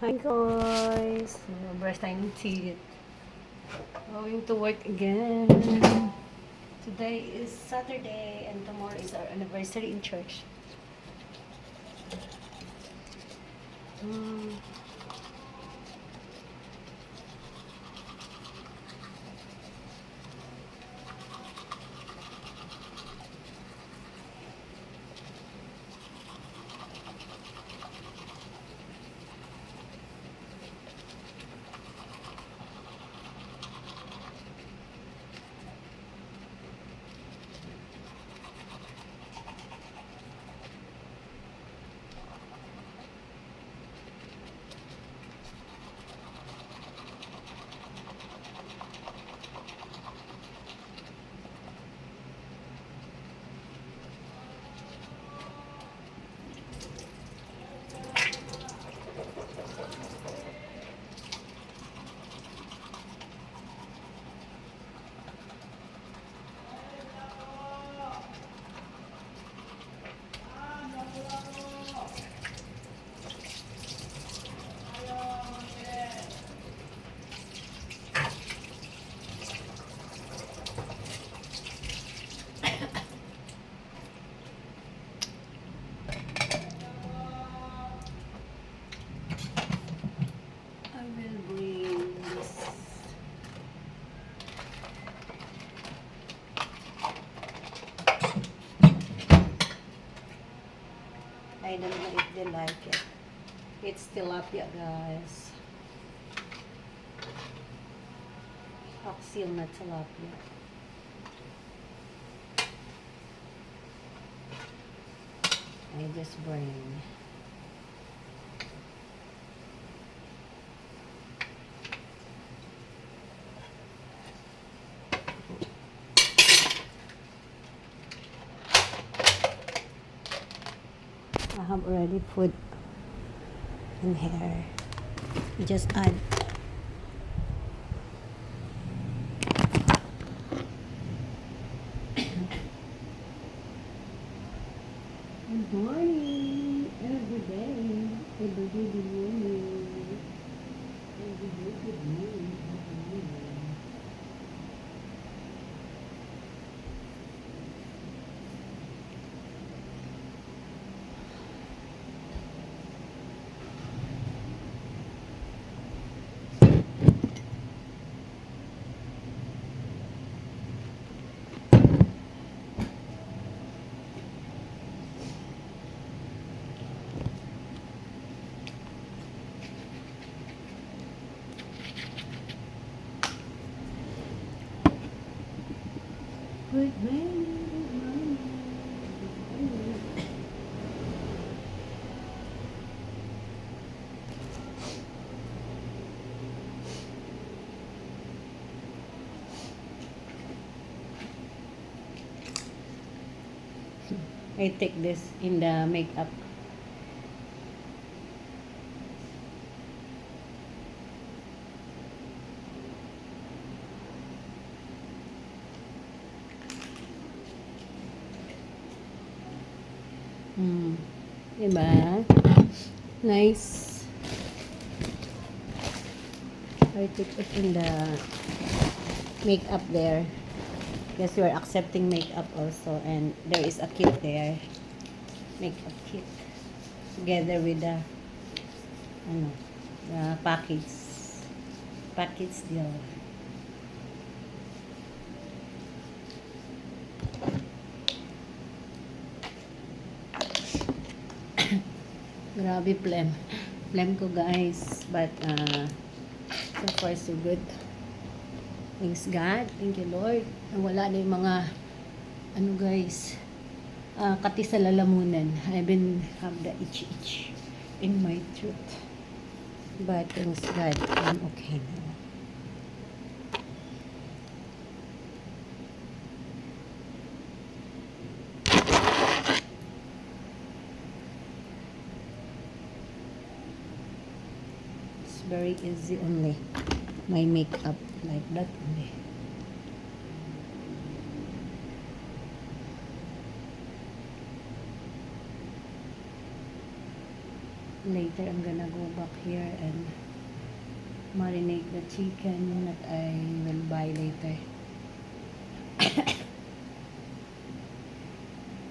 Hi guys! Brush tayong teeth. Going to work again. Today is Saturday and tomorrow is our anniversary in church. Hmm. I will bring this. I don't know if they like it. It's tilapia, guys. Oxyl na tilapia. I just bring. I have already put in here. You just add. Good morning. Every day. Every day, good morning. Every day, good morning. Good morning. Good morning. Good morning. Good morning. I take this in the makeup. Diba? Nice. I took it in the makeup there. Yes, you are accepting makeup also, and there is a kit there. Makeup kit. Together with the ano, the package. Package deal. Grabe phlegm. Phlegm ko guys. But so far so good. Thanks God. Thank you Lord. Wala na yung mga ano guys. Kati sa lalamunan. I've been have the itch in my throat. But thanks God. I'm okay now. Very easy only. My makeup like that only. later I'm gonna go back here and marinate the chicken that I will buy later.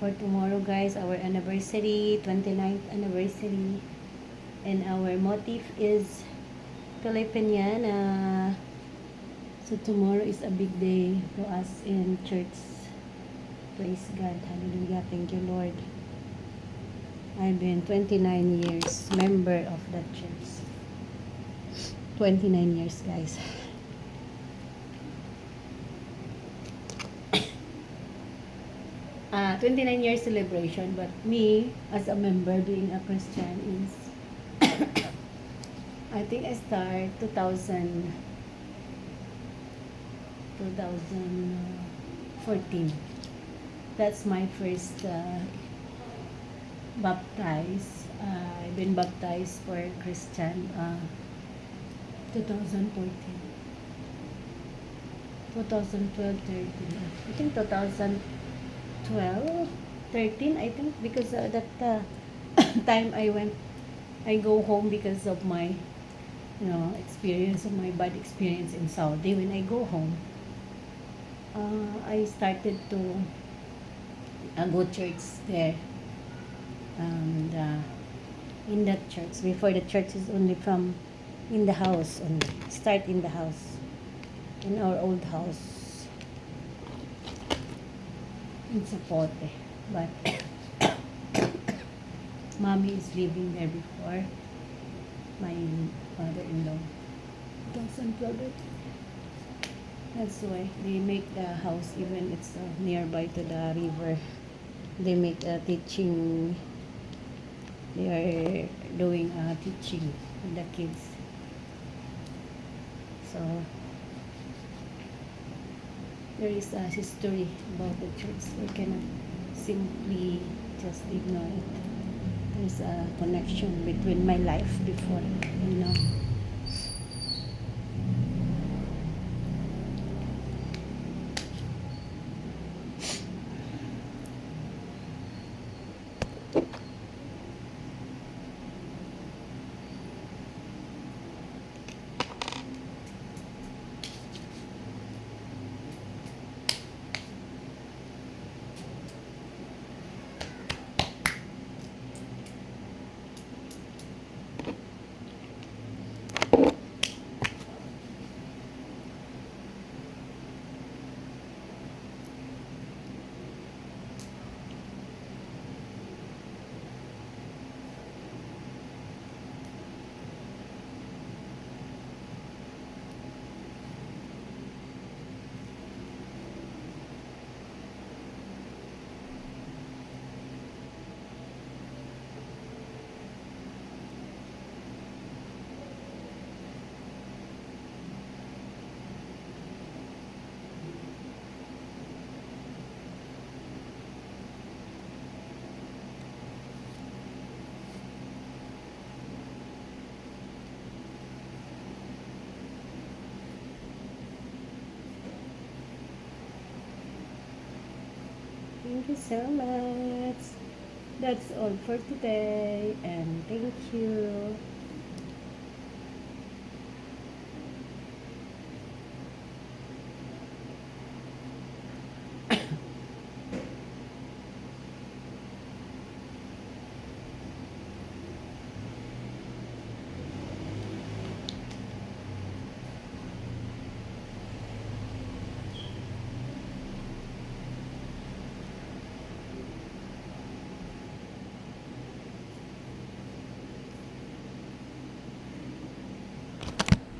For tomorrow, guys, our anniversary, 29th anniversary, and our motif is Filipiniana. So tomorrow is a big day to us in church. Praise God. Hallelujah. Thank you, Lord. I've been 29 years member of that church. 29 years, guys. Ah, 29 years celebration, but me as a member being a Christian is I think I start 2014. That's my first baptized. I've been baptized for Christian 2014. 2012, 13. I think 2012, 13, I think, because that time I go home because of my, experience of my bad experience in Saudi. When I go home, I started to go church there. And in that church, before the church is only from in the house, only start in the house, in our old house in Zapote. But mommy is living there before my father-in-law. 2012. That's why they make the house, even it's nearby to the river. They make a teaching. They are doing teaching with the kids. So there is a history about the church. We cannot simply just ignore it. There's a connection between my life before, Thank you so much. That's all for today, and thank you.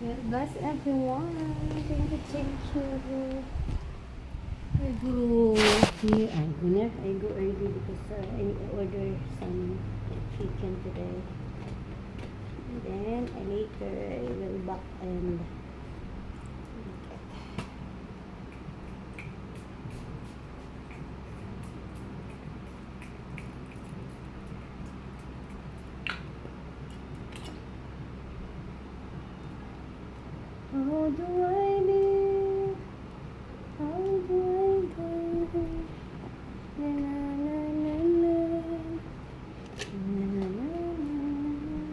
God bless everyone. Thank you. I go here. I go early because I order some chicken today. And then later I will back and how do I live? How do I go? Na, na, na, na, na. Na, na, na, na.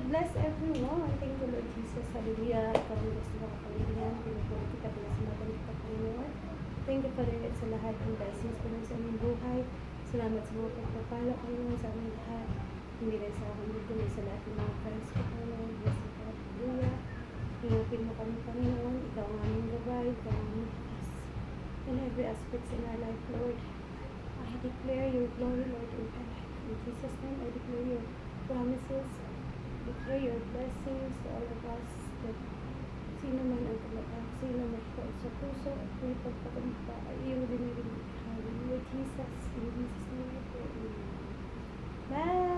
bless everyone. Thank you, Lord Jesus. Hallelujah. Ikaw ang gusto ng kapangilihan. Pinupuli kita, pinasamagan kita, Panginoon. Thank you, Father, sa lahat ng blessings po sa aming buhay. Salamat sa mga pagpapala, Panginoon, sa aming lahat. Hindi rin sa akin dito, sa lahat ng mga friends ko, Panginoon. Bless ka, Hallelujah. Ingapin mo kami, Panginoon. Ikaw ang aming gabay. Ikaw ang aming lakas. In every aspect in our life, Lord. I declare your glory, Lord, in our life. In Jesus' name, I declare your promises. Declare your blessings to all of us. That sino man ang talaga, sino man ito sa puso at may pagpakampa ay iyong dinirinig. Hallelujah, Jesus. In Jesus' name, I pray. Bye!